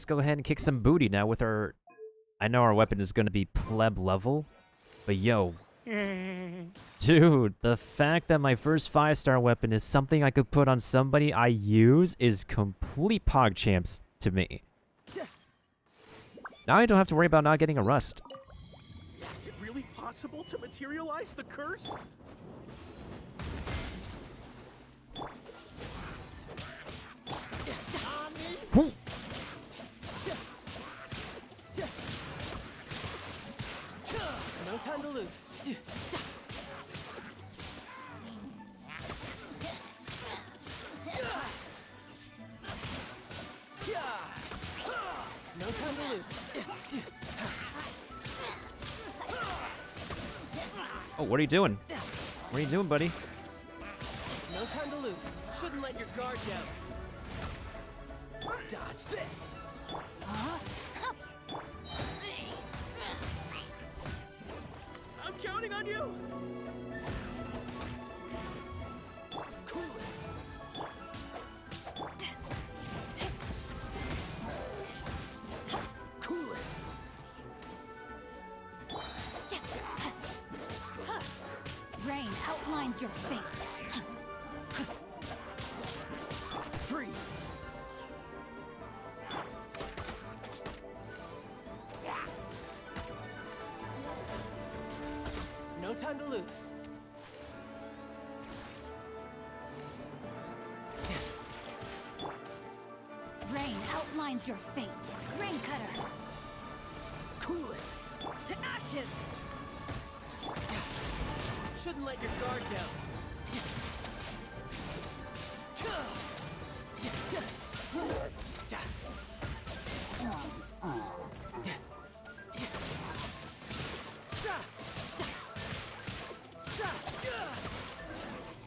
let's go ahead and kick some booty now with our... I know our weapon is going to be pleb level, but yo... Dude, the fact that my first 5-star weapon is something I could put on somebody I use is complete PogChamps to me. Now I don't have to worry about not getting a rust. Is it really possible to materialize the curse? Whew. No time to lose. No time to lose. Oh, what are you doing? What are you doing, buddy? No time to lose. Shouldn't let your guard down. Dodge this. I'm counting on you! Cool it. Cool it. Rain outlines your fate. Freeze. No time to lose. Rain outlines your fate. Rain cutter. Cool it. To ashes. Shouldn't let your guard down.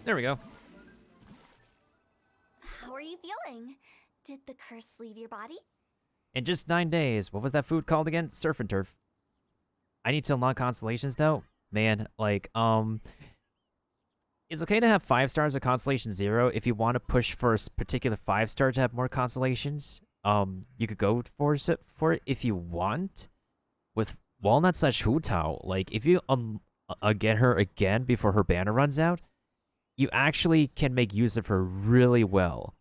There we go. How are you feeling? Did the curse leave your body? In just 9 days. What was that food called again? Surf and turf. I need to unlock constellations though. Man, like, it's okay to have 5 stars of Constellation 0. If you want to push for a particular 5-star to have more constellations, you could go for it if you want. With Walnut/Hu Tao, like, if you get her again before her banner runs out, you actually can make use of her really well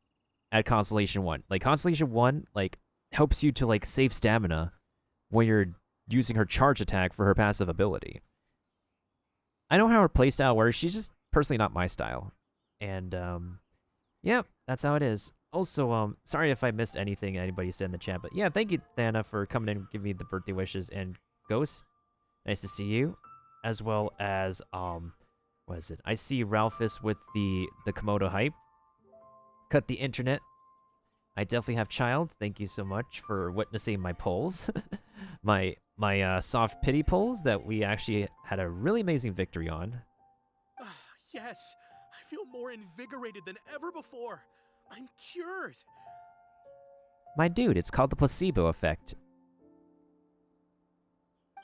at Constellation 1. Like, Constellation 1, like, helps you to, like, save stamina when you're using her charge attack for her passive ability. I know how her playstyle works. She's just personally not my style. And, yeah, that's how it is. Also, sorry if I missed anything anybody said in the chat, but yeah, thank you, Thana, for coming in and giving me the birthday wishes. And Ghost, nice to see you. As well as, what is it? I see Ralphus with the Komodo hype. Cut the internet. I definitely have child. Thank you so much for witnessing my polls. my soft pity polls that we actually had a really amazing victory on. Yes, I feel more invigorated than ever before. I'm cured. My dude, it's called the placebo effect.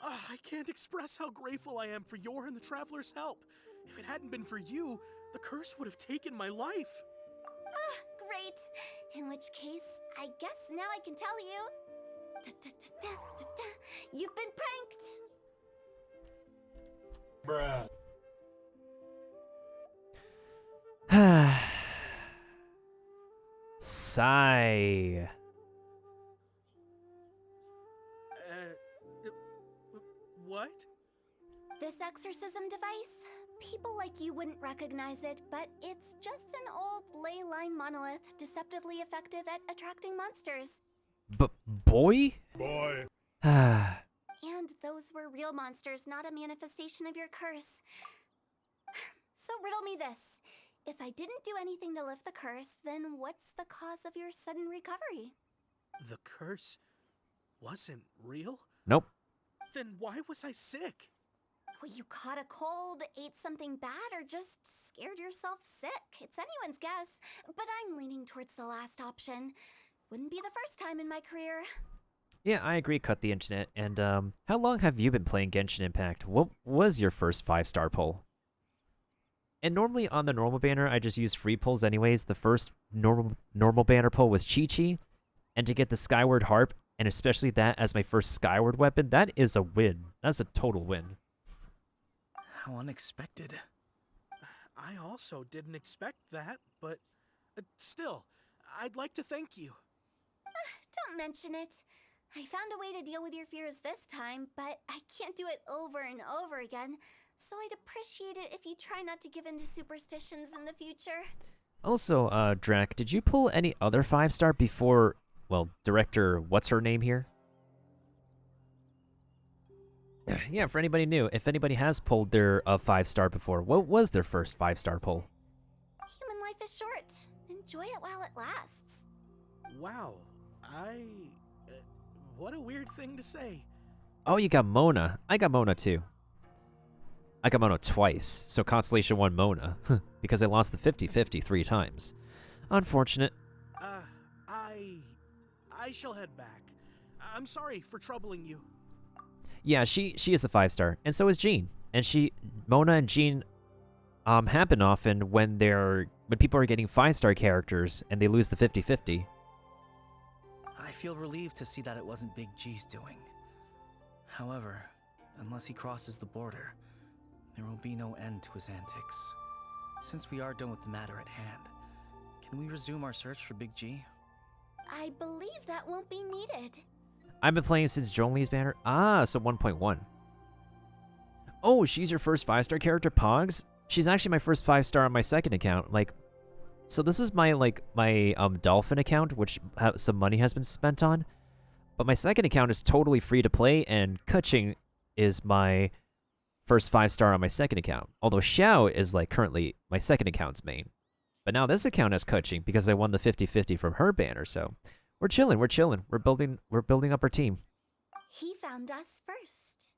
I can't express how grateful I am for your and the Traveler's help. If it hadn't been for you, the curse would have taken my life. Great. In which case, I guess now I can tell you. You've been pranked. Bruh. Sigh. What? This exorcism device? People like you wouldn't recognize it, but it's just an old ley line monolith deceptively effective at attracting monsters. But boy? Boy. And those were real monsters, not a manifestation of your curse. So riddle me this. If I didn't do anything to lift the curse, then what's the cause of your sudden recovery? The curse wasn't real? Nope. Then why was I sick? Well, you caught a cold, ate something bad, or just scared yourself sick. It's anyone's guess, but I'm leaning towards the last option. Wouldn't be the first time in my career. Yeah, I agree, cut the internet. And, how long have you been playing Genshin Impact? What was your first 5-star pull? And normally on the normal banner, I just use free pulls anyways. The first normal banner pull was Chi-Chi. And to get the Skyward Harp, and especially that as my first Skyward weapon, that is a win. That's a total win. How unexpected. I also didn't expect that, but still, I'd like to thank you. Don't mention it. I found a way to deal with your fears this time, but I can't do it over and over again. So I'd appreciate it if you try not to give in to superstitions in the future. Also, Drac, did you pull any other 5-star before, well, director, what's her name here? Yeah, for anybody new, if anybody has pulled their 5-star before, what was their first 5-star pull? Human life is short. Enjoy it while it lasts. Wow, what a weird thing to say. Oh, you got Mona. I got Mona too. I got Mona twice, so Constellation won Mona, because I lost the 50-50 3 times. Unfortunate. I shall head back. I'm sorry for troubling you. Yeah, she is a 5-star, and so is Jean. And Mona and Jean happen often when people are getting 5-star characters and they lose the 50-50. I feel relieved to see that it wasn't Big G's doing. However, unless he crosses the border, there will be no end to his antics. Since we are done with the matter at hand, can we resume our search for Big G? I believe that won't be needed. I've been playing since Zhongli's banner. Ah, so 1.1. Oh, she's your first 5-star character, Pogs? She's actually my first 5-star on my second account. So this is my Dolphin account, which some money has been spent on. But my second account is totally free to play, and Keqing is my first 5-star on my second account. Although Xiao is currently my second account's main. But now this account has Keqing because I won the 50-50 from her banner, so we're chilling, We're building up our team. He found us first.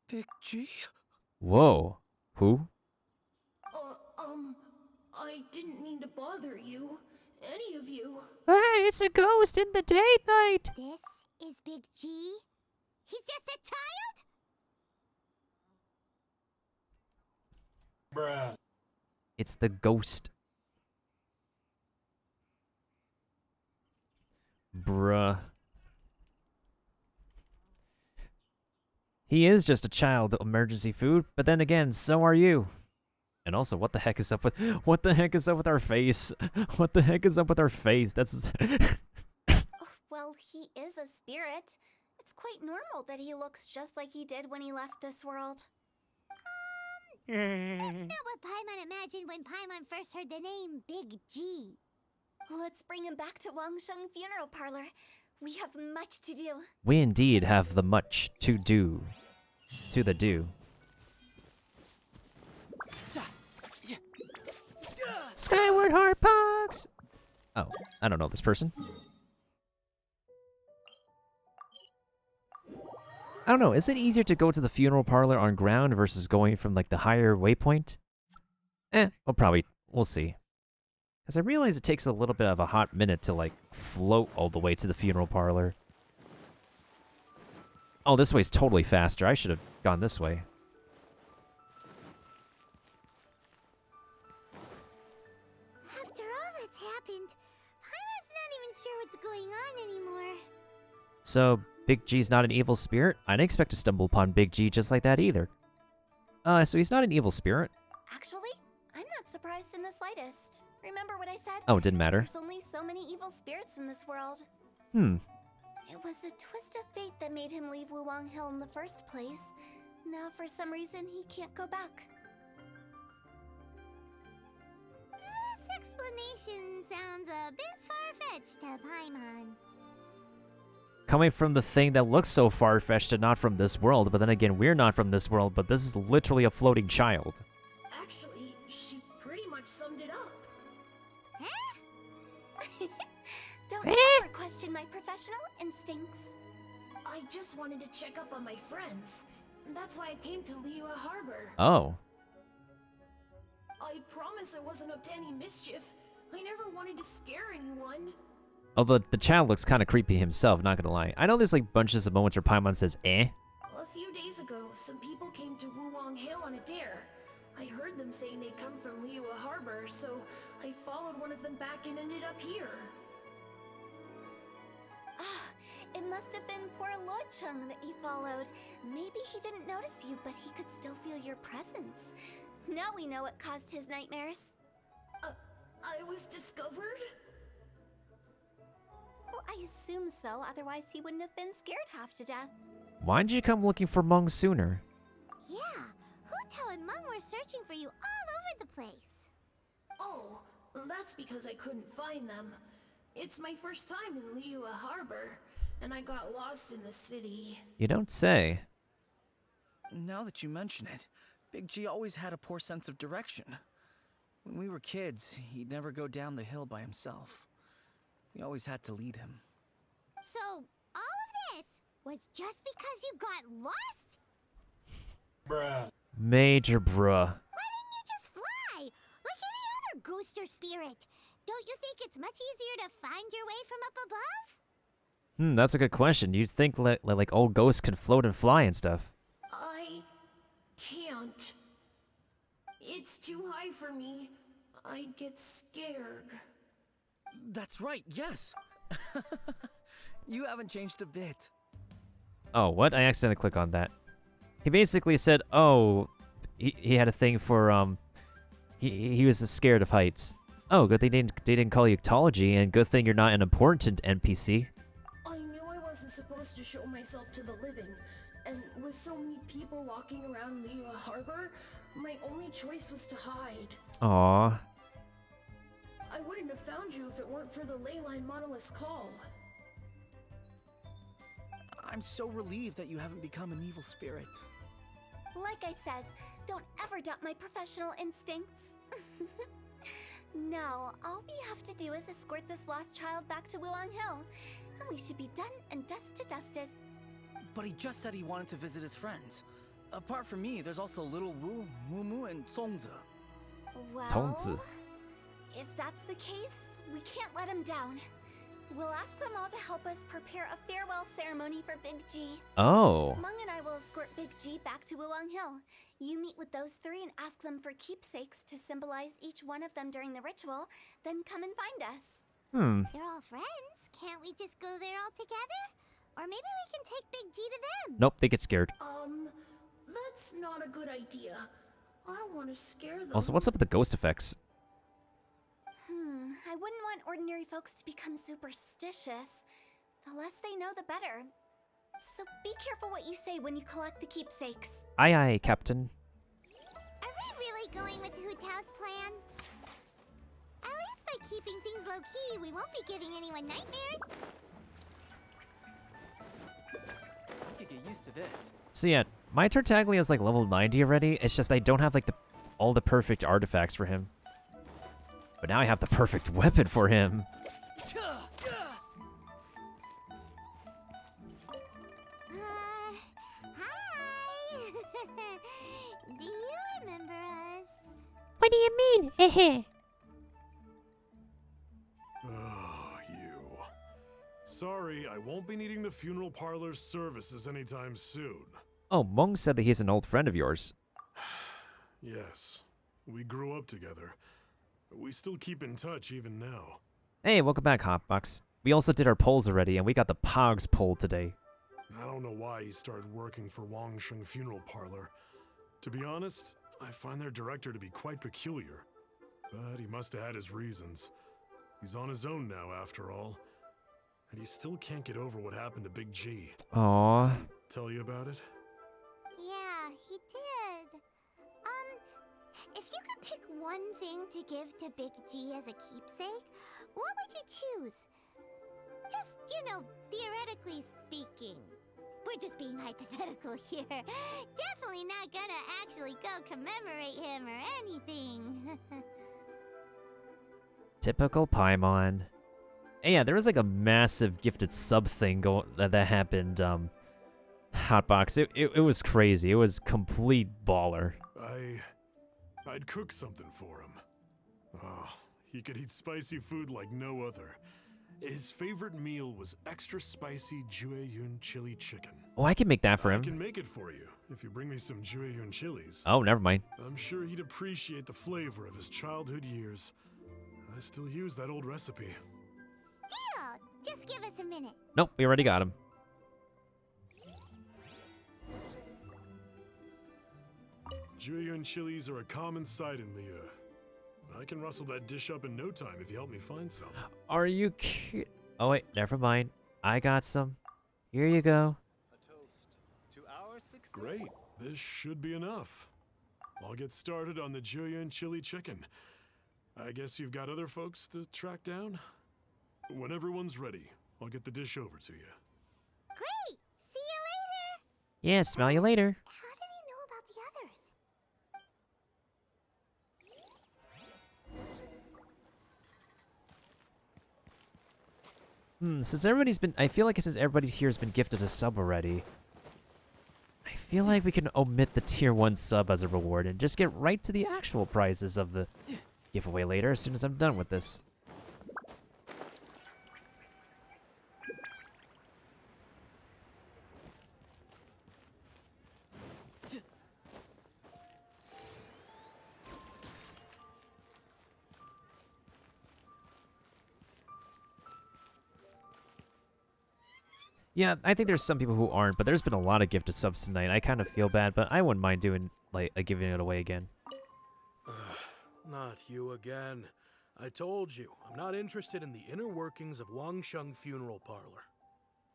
Big G? Whoa. Who? I didn't mean to bother you. Any of you. Hey, it's a ghost in the daylight. This is Big G? He's just a child? It's the ghost. Bruh. He is just a child, emergency food, but then again, so are you. And also, what the heck is up with our face? What the heck is up with our face? That's Well, he is a spirit. It's quite normal that he looks just like he did when he left this world. That's not what Paimon imagined when Paimon first heard the name Big G. Let's bring him back to Wangsheng Funeral Parlor. We have much to do. We indeed have the much to do. To the do. Skyward Heart Pogs! Oh, I don't know this person. I don't know, is it easier to go to the funeral parlor on ground versus going from the higher waypoint? We'll see. Because I realize it takes a little bit of a hot minute to float all the way to the funeral parlor. Oh, this way's totally faster. I should have gone this way. After all that's happened, Paimon's not even sure what's going on anymore. So, Big G's not an evil spirit? I didn't expect to stumble upon Big G just like that either. So he's not an evil spirit? Actually, I'm not surprised in the slightest. Remember what I said? Oh, it didn't matter. There's only so many evil spirits in this world. It was a twist of fate that made him leave Wuwang Hill in the first place. Now, for some reason, he can't go back. This explanation sounds a bit far-fetched to Paimon. Coming from the thing that looks so far-fetched and not from this world, but then again, we're not from this world, but this is literally a floating child. Actually, she pretty much summed it up. Don't ever question my professional instincts. I just wanted to check up on my friends. That's why I came to Liyue Harbor. Oh. I promise I wasn't up to any mischief. I never wanted to scare anyone. Although the child looks kind of creepy himself, not gonna lie. I know there's bunches of moments where Paimon says, eh? A few days ago, some people came to Wuwang Hill on a dare. I heard them saying they'd come from Liyue Harbor, so I followed one of them back and ended up here. must have been poor Lo Chung that you followed. Maybe he didn't notice you, but he could still feel your presence. Now we know what caused his nightmares. I was discovered? Well, I assume so, otherwise he wouldn't have been scared half to death. Why'd you come looking for Mung sooner? Yeah, Hu Tao and Meng were searching for you all over the place. Oh, that's because I couldn't find them. It's my first time in Liyue Harbor, and I got lost in the city. You don't say. Now that you mention it, Big G always had a poor sense of direction. When we were kids, he'd never go down the hill by himself. We always had to lead him. So, all of this was just because you got lost? Major bruh. Why didn't you just fly? Like any other ghost or spirit? Don't you think it's much easier to find your way from up above? That's a good question. You'd think like old ghosts can float and fly and stuff. I can't. It's too high for me. I'd get scared. That's right, yes! You haven't changed a bit. Oh, what? I accidentally clicked on that. He basically said, oh, he had a thing for, he was scared of heights. Oh, good thing they didn't call you Ectology, and good thing you're not an important NPC. I knew I wasn't supposed to show myself to the living, and with so many people walking around Liyue Harbor, my only choice was to hide. Aww. I wouldn't have found you if it weren't for the Leyline Monolith's call. I'm so relieved that you haven't become an evil spirit. Like I said, don't ever doubt my professional instincts. Now, all we have to do is escort this lost child back to Wuang Hill, and we should be done and dusted. But he just said he wanted to visit his friends. Apart from me, there's also Little Wu, Mumu, and Songzi. Well, Tongzi. if that's the case, we can't let him down. We'll ask them all to help us prepare a farewell ceremony for Big G. Oh. Meng and I will escort Big G back to Wuang Hill. You meet with those three and ask them for keepsakes to symbolize each one of them during the ritual, then come and find us. They're all friends. Can't we just go there all together? Or maybe we can take Big G to them. Nope, they get scared. That's not a good idea. I don't want to scare them. Also, what's up with the ghost effects? I wouldn't want ordinary folks to become superstitious. The less they know, the better. So be careful what you say when you collect the keepsakes. Aye aye, Captain. Are we really going with Hu Tao's plan? At least by keeping things low-key, we won't be giving anyone nightmares. I could get used to this. So yeah, my Tartaglia is like level 90 already. It's just I don't have like all the perfect artifacts for him. But now I have the perfect weapon for him. Hi! Do you remember us? What do you mean? Oh, you. Sorry, I won't be needing the funeral parlor's services anytime soon. Oh, Meng said that he's an old friend of yours. Yes, we grew up together. We still keep in touch even now. Hey, welcome back, Hotbox. We also did our polls already, and we got the Pogs poll today. I don't know why he started working for Wangsheng Funeral Parlor. To be honest, I find their director to be quite peculiar. But he must have had his reasons. He's on his own now, after all. And he still can't get over what happened to Big G. Aww. Did he tell you about it? Yeah, he did. If you could pick one thing to give to Big G as a keepsake, what would you choose? Just, theoretically speaking. We're just being hypothetical here. Definitely not gonna actually go commemorate him or anything. Typical Paimon. And yeah, there was like a massive gifted sub thing that happened, Hotbox. It was crazy. It was complete baller. I'd cook something for him. Oh, he could eat spicy food like no other. His favorite meal was extra spicy Jueyun chili chicken. Oh, I can make that for I him. can make it for you if you bring me some Jueyun chilies. Oh, never mind. I'm sure he'd appreciate the flavor of his childhood years. I still use that old recipe. Deal! Just give us a minute. Nope, we already got him. Julian chilies are a common sight in Liyue. I can rustle that dish up in no time if you help me find some. Are you Oh wait, never mind. I got some. Here you go. A toast to our success. Great, this should be enough. I'll get started on the Julian chili chicken. I guess you've got other folks to track down? When everyone's ready, I'll get the dish over to you. Great! See you later! Yeah, smell you later. How did he know about the others? Since everybody's been... I feel like since everybody here has been gifted a sub already, I feel like we can omit the tier 1 sub as a reward and just get right to the actual prizes of the giveaway later as soon as I'm done with this. Yeah, I think there's some people who aren't, but there's been a lot of gifted subs tonight. I kind of feel bad, but I wouldn't mind doing, like, giving it away again. Not you again. I told you, I'm not interested in the inner workings of Wangsheng Funeral Parlor.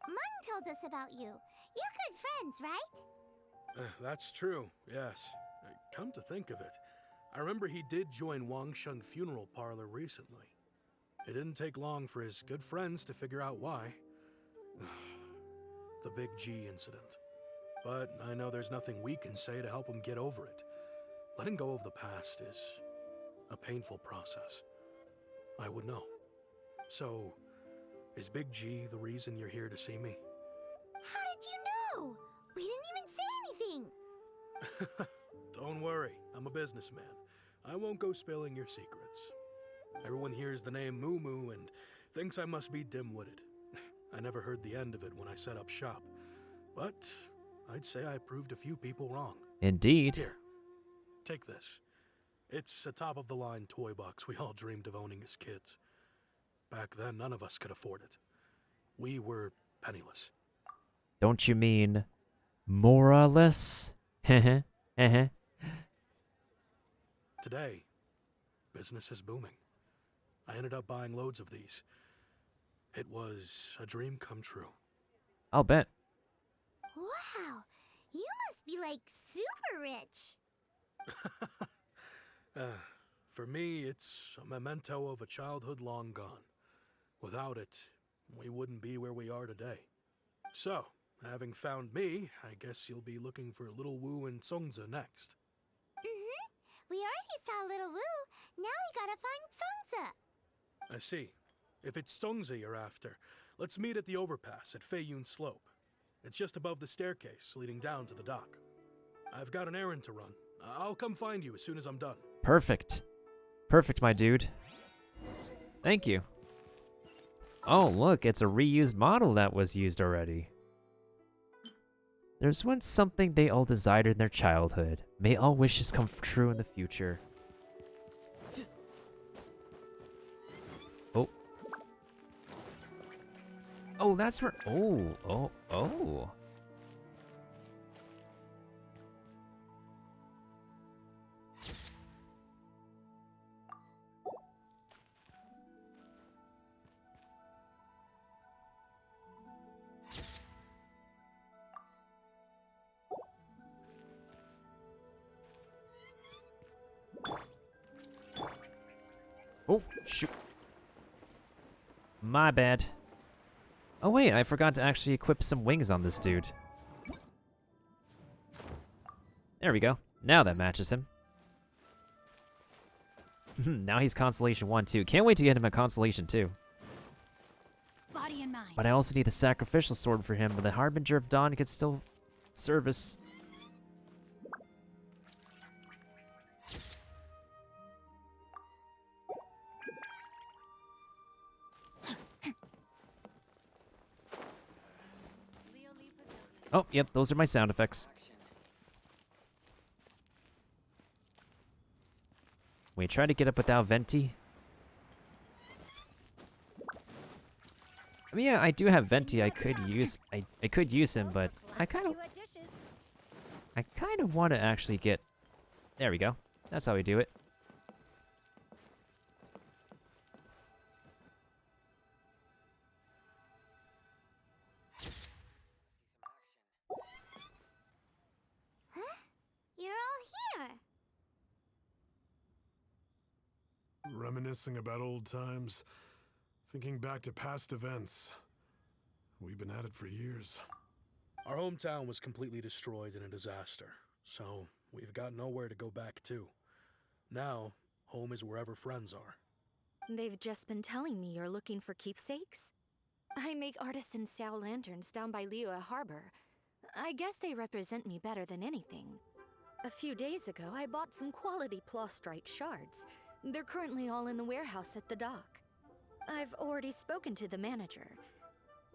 Mung told us about you. You're good friends, right? That's true, yes. Come to think of it, I remember he did join Wangsheng Funeral Parlor recently. It didn't take long for his good friends to figure out why. The Big G incident. But I know there's nothing we can say to help him get over it. Letting go of the past is a painful process. I would know. So, is Big G the reason you're here to see me? How did you know? We didn't even say anything. Don't worry, I'm a businessman. I won't go spilling your secrets. Everyone hears the name Moo Moo and thinks I must be dim-witted. I never heard the end of it when I set up shop. But I'd say I proved a few people wrong. Indeed. Here, take this. It's a top-of-the-line toy box we all dreamed of owning as kids. Back then, none of us could afford it. We were penniless. Don't you mean moralist? Heh heh. Today, business is booming. I ended up buying loads of these. It was a dream come true. I'll bet. Wow, you must be like super rich. For me, it's a memento of a childhood long gone. Without it, we wouldn't be where we are today. So, having found me, I guess you'll be looking for Little Wu and Songza next. We already saw Little Wu. Now we gotta find Songza. I see. If it's Songza you're after, let's meet at the overpass at Feiyun Slope. It's just above the staircase leading down to the dock. I've got an errand to run. I'll come find you as soon as I'm done. Perfect. Perfect, my dude. Thank you. Oh, look, it's a reused model that was used already. There's once something they all desired in their childhood. May all wishes come true in the future. Oh. Oh, that's where... Oh. Oh, shoot. My bad. Oh wait, I forgot to actually equip some wings on this dude. There we go. Now that matches him. Now he's Constellation 1 too. Can't wait to get him a Constellation 2. Body and mind. But I also need the Sacrificial Sword for him, but the Harbinger of Dawn could still service. Oh, yep, those are my sound effects. Wait, try to get up without Venti. I mean, yeah, I do have Venti. I could use him, but I kind of want to actually get There we go. That's how we do it. You're all here. Reminiscing about old times, thinking back to past events. We've been at it for years. Our hometown was completely destroyed in a disaster, so we've got nowhere to go back to. Now, home is wherever friends are. They've just been telling me you're looking for keepsakes. I make artisan Sao lanterns down by Liyue Harbor. I guess they represent me better than anything. A few days ago, I bought some quality Plostrite shards. They're currently all in the warehouse at the dock. I've already spoken to the manager.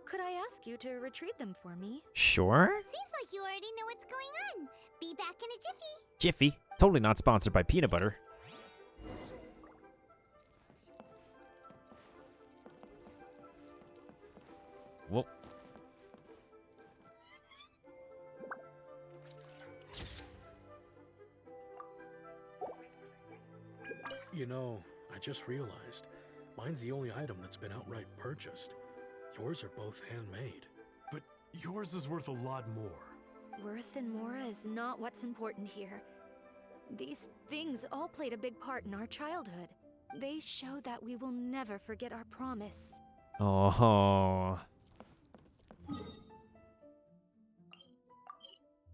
Could I ask you to retrieve them for me? Sure. Seems like you already know what's going on. Be back in a jiffy. Jiffy. Totally not sponsored by peanut butter. Whoop. You know, I just realized, mine's the only item that's been outright purchased. Yours are both handmade. But yours is worth a lot more. Worth and Mora is not what's important here. These things all played a big part in our childhood. They show that we will never forget our promise. Oh.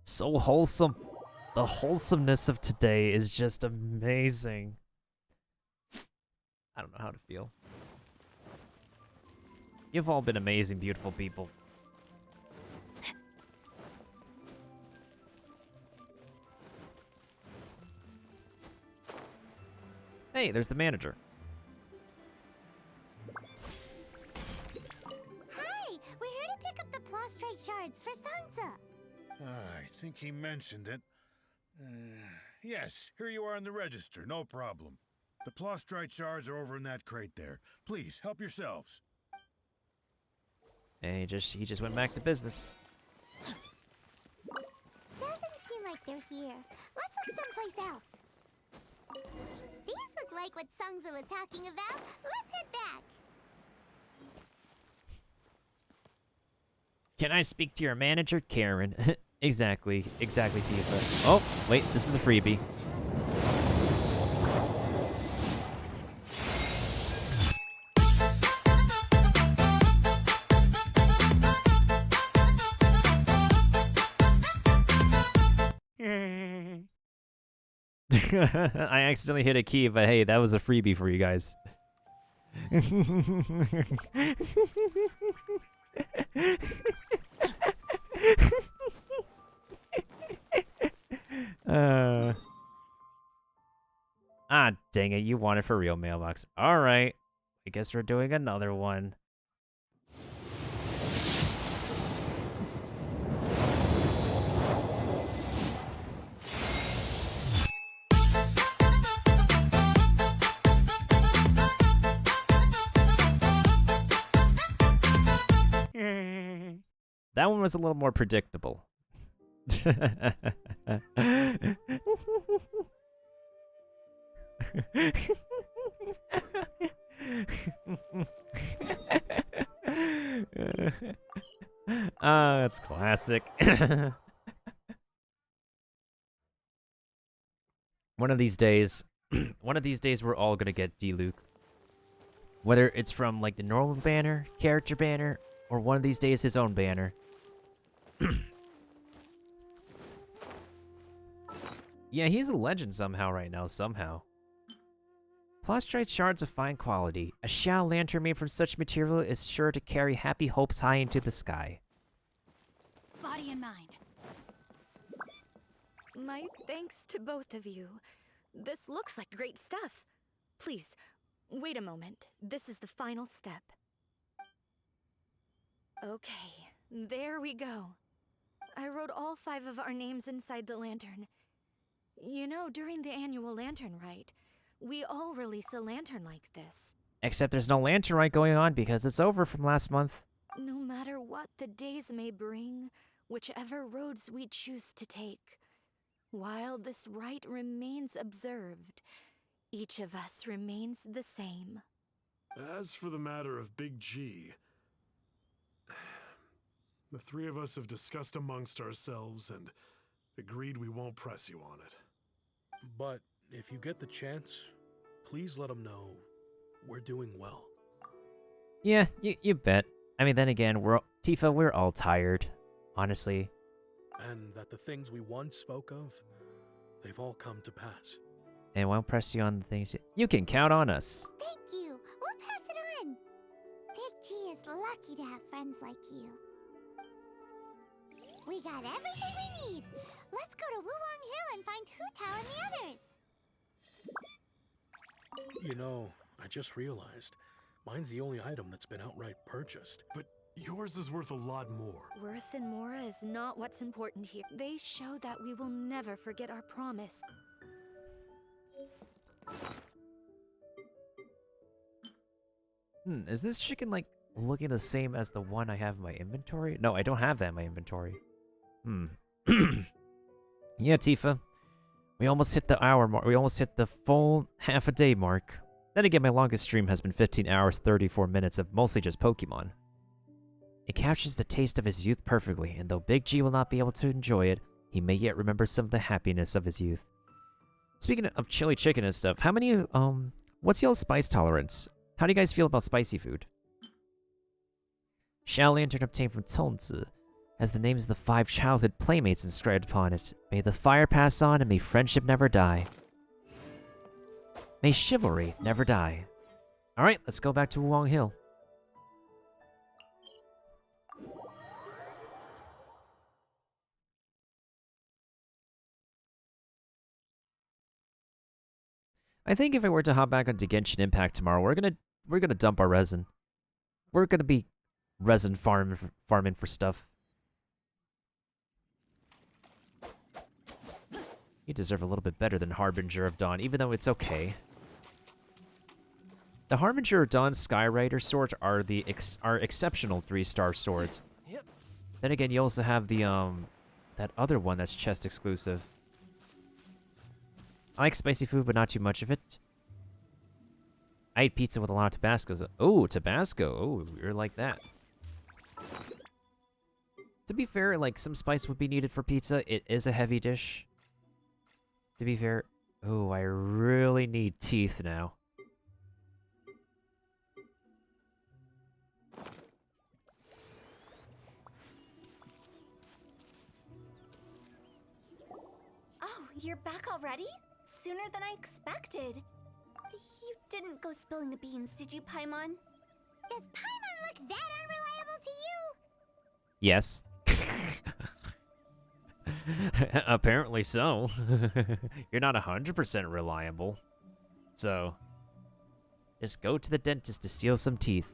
So wholesome. The wholesomeness of today is just amazing. I don't know how to feel. You've all been amazing, beautiful people. Hey, there's the manager. Hi, we're here to pick up the Plostrite shards for Sansa. I think he mentioned it. Yes, here you are in the register, no problem. The Plostrite shards are over in that crate there. Please, help yourselves. And he just went back to business. Doesn't seem like they're here. Let's look someplace else. These look like what Sungza was talking about. Let's head back. Can I speak to your manager, Karen? Exactly, Tifa. Oh, wait, this is a freebie. I accidentally hit a key, but hey, that was a freebie for you guys. Dang it, you want it for real, mailbox. Alright, I guess we're doing another one. That one was a little more predictable. It's classic. One of these days, we're all gonna get D-Luke. Whether it's from like the normal banner, character banner, or one of these days his own banner. Yeah, he's a legend somehow right now, somehow. Plostrite shards of fine quality. A Xiao lantern made from such material is sure to carry happy hopes high into the sky. Body and mind. My thanks to both of you. This looks like great stuff. Please, wait a moment. This is the final step. Okay, there we go. I wrote all 5 of our names inside the lantern. You know, during the annual lantern rite, we all release a lantern like this. Except there's no lantern rite going on because it's over from last month. No matter what the days may bring, whichever roads we choose to take, While this rite remains observed, each of us remains the same. As for the matter of Big G, the three of us have discussed amongst ourselves and agreed we won't press you on it. But if you get the chance, please let him know we're doing well. Yeah, you bet. I mean, then again, Tifa, we're all tired, honestly. And that the things we once spoke of, they've all come to pass. And won't press you on the things you can count on us. Thank you. We'll pass it on. Big G is lucky to have friends like you. We got everything we need. Let's go to Wuwang Hill and find Hu Tao and the others. You know, I just realized, mine's the only item that's been outright purchased. But yours is worth a lot more. Worth and more is not what's important here. They show that we will never forget our promise. Is this chicken, like, looking the same as the one I have in my inventory? No, I don't have that in my inventory. Yeah, Tifa. We almost hit the hour mark. We almost hit the full half a day mark. Then again, my longest stream has been 15 hours, 34 minutes of mostly just Pokemon. It captures the taste of his youth perfectly, and though Big G will not be able to enjoy it, he may yet remember some of the happiness of his youth. Speaking of chili chicken and stuff, how many, what's y'all's spice tolerance? How do you guys feel about spicy food? Xiao Lantern obtained from Tongzi has the names of the 5 childhood playmates inscribed upon it. May the fire pass on and may friendship never die. May chivalry never die. Alright, let's go back to Wuwang Hill. I think if I were to hop back onto Genshin Impact tomorrow, we're gonna dump our resin. We're gonna be resin farming for stuff. You deserve a little bit better than Harbinger of Dawn, even though it's okay. The Harbinger of Dawn Skyrider swords are the exceptional 3-star swords. Yep. Then again, you also have the that other one that's chest exclusive. I like spicy food, but not too much of it. I eat pizza with a lot of Tabasco. Oh, Tabasco. Oh, you're like that. To be fair, like, some spice would be needed for pizza. It is a heavy dish. To be fair. Oh, I really need teeth now. Oh, you're back already? Sooner than I expected. You didn't go spilling the beans, did you, Paimon? Does Paimon look that unreliable to you? Yes. Apparently so. You're not 100% reliable. So, just go to the dentist to steal some teeth.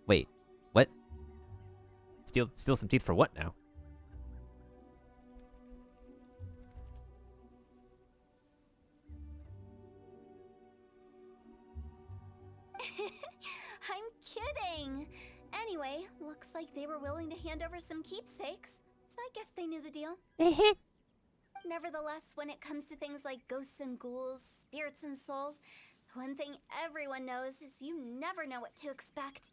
Wait, what? Steal some teeth for what now? I'm kidding. Anyway, looks like they were willing to hand over some keepsakes, so I guess they knew the deal. Nevertheless, when it comes to things like ghosts and ghouls, spirits and souls, the one thing everyone knows is you never know what to expect.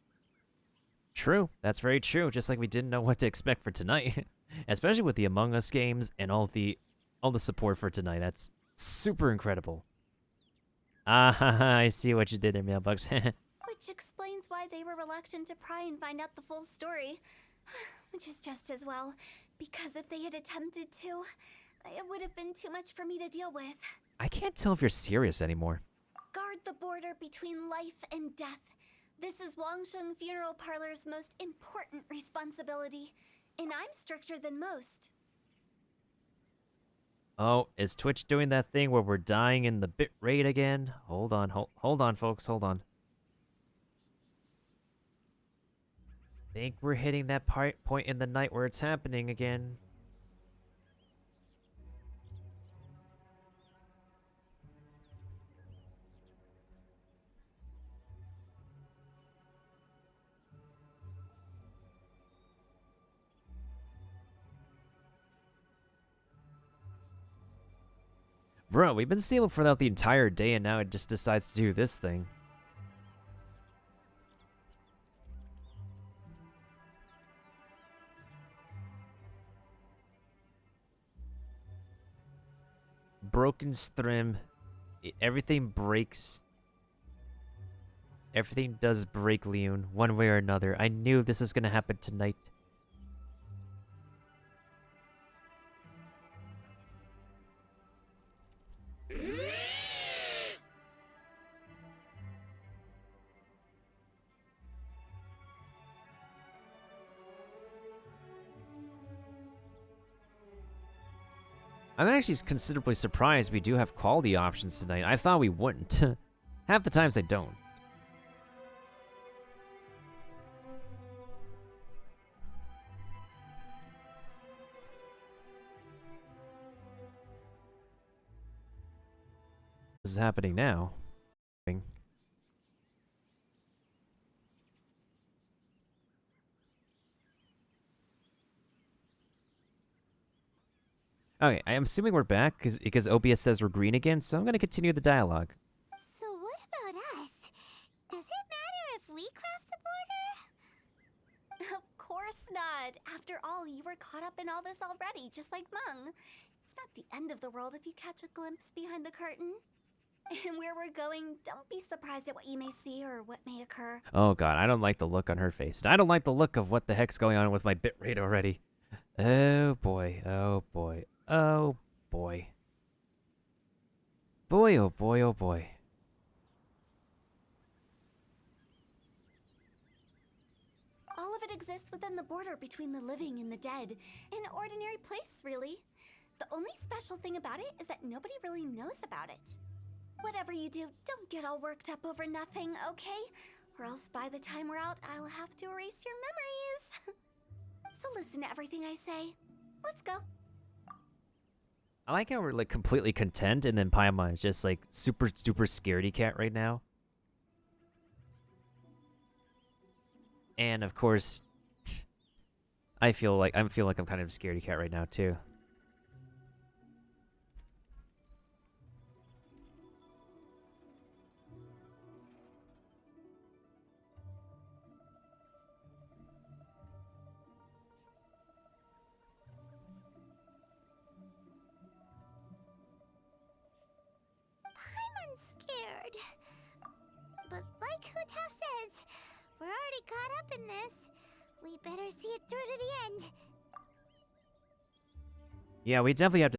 True, that's very true. Just like we didn't know what to expect for tonight, especially with the Among Us games and all the support for tonight. That's super incredible. Ah, I see what you did there, Mailbugs. Which explains why they were reluctant to pry and find out the full story. Which is just as well, because if they had attempted to, it would have been too much for me to deal with. I can't tell if you're serious anymore. Guard the border between life and death. This is Wangsheng Funeral Parlor's most important responsibility, and I'm stricter than most. Oh, is Twitch doing that thing where we're dying in the bit rate again? Hold on, hold on, folks, hold on. Think we're hitting that point in the night where it's happening again. Bro, we've been stealing for that the entire day and now it just decides to do this thing. Broken Strim. Everything breaks. Everything does break, Leon, one way or another. I knew this was gonna happen tonight. I'm actually considerably surprised we do have quality options tonight. I thought we wouldn't. Half the times I don't. This is happening now. Okay, I am assuming we're back because OBS says we're green again, so I'm going to continue the dialogue. So what about us? Does it matter if we cross the border? Of course not. After all, you were caught up in all this already, just like Mung. It's not the end of the world if you catch a glimpse behind the curtain. And where we're going, don't be surprised at what you may see or what may occur. Oh god, I don't like the look on her face. I don't like the look of what the heck's going on with my bitrate already. Oh boy, oh boy, oh boy. Boy, oh boy, oh boy. All of it exists within the border between the living and the dead. An ordinary place, really. The only special thing about it is that nobody really knows about it. Whatever you do, don't get all worked up over nothing, okay? Or else by the time we're out, I'll have to erase your memories. So listen to everything I say. Let's go. I like how we're like completely content and then Paimon is just like super scaredy cat right now. And of course, I feel like I'm kind of a scaredy cat right now too. I'm scared. But like Hu-Tao says, we're already caught up in this. We better see it through to the end. Yeah, we definitely have to